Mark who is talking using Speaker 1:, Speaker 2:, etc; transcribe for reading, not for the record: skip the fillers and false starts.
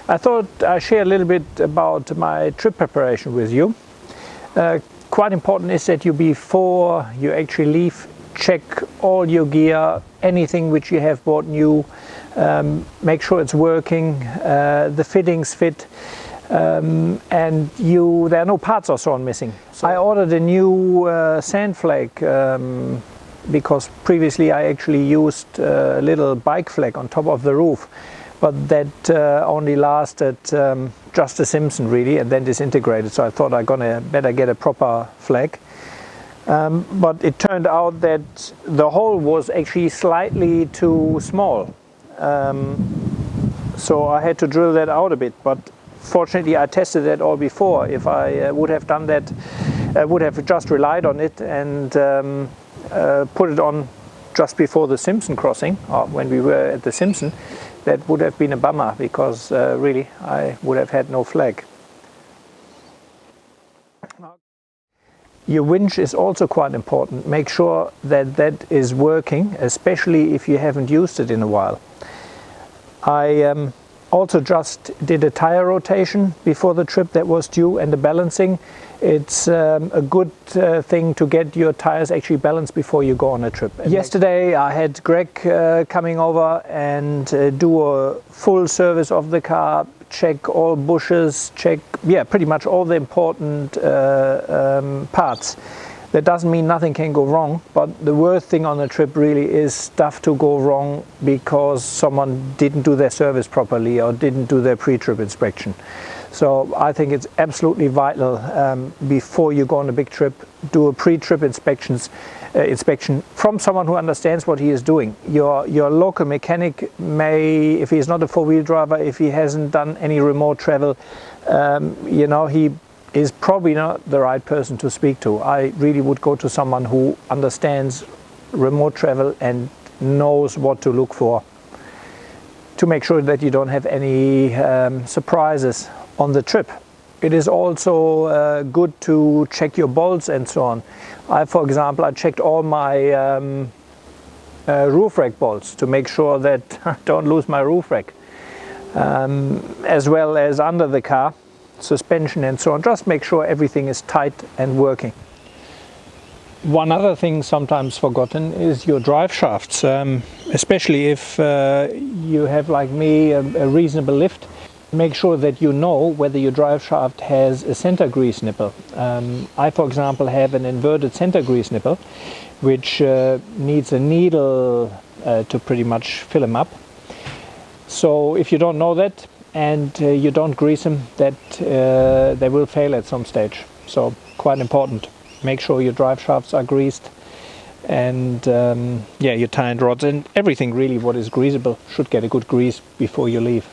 Speaker 1: I thought I'd share a little bit about my trip preparation with you. Quite important is that you, before you actually leave, check all your gear, anything which you have bought new, make sure it's working, the fittings fit, and there are no parts or so on missing. So I ordered a new sand flag because previously I actually used a little bike flag on top of the roof, but that only lasted just a Simpson really, and then disintegrated. So I thought better get a proper flag. But it turned out that the hole was actually slightly too small. So I had to drill that out a bit, but fortunately I tested that all before. If I would have done that, I would have just relied on it and put it on just before the Simpson crossing, or when we were at the Simpson, that would have been a bummer, because really I would have had no flag. Your winch is also quite important. Make sure that that is working, especially if you haven't used it in a while. I also just did a tire rotation before the trip that was due, and the balancing. It's a good thing to get your tires actually balanced before you go on a trip. And yesterday I had Greg coming over and do a full service of the car, check all bushes, check pretty much all the important parts. That doesn't mean nothing can go wrong, but the worst thing on the trip really is stuff to go wrong because someone didn't do their service properly or didn't do their pre-trip inspection. So I think it's absolutely vital, before you go on a big trip, do a pre-trip inspection from someone who understands what he is doing. Your local mechanic may, if he's not a four-wheel driver, if he hasn't done any remote travel, he is probably not the right person to speak to. I really would go to someone who understands remote travel and knows what to look for, to make sure that you don't have any surprises on the trip. It is also good to check your bolts and so on. For example, I checked all my roof rack bolts to make sure that I don't lose my roof rack, as well as under the car, suspension and so on. Just make sure everything is tight and working. One other thing sometimes forgotten is your drive shafts, especially if you have, like me, a reasonable lift. Make sure that you know whether your drive shaft has a center grease nipple. I, for example, have an inverted center grease nipple, which needs a needle to pretty much fill them up. So if you don't know that and you don't grease them, that they will fail at some stage. So quite important. Make sure your drive shafts are greased, and your tie and rods and everything really what is greasable should get a good grease before you leave.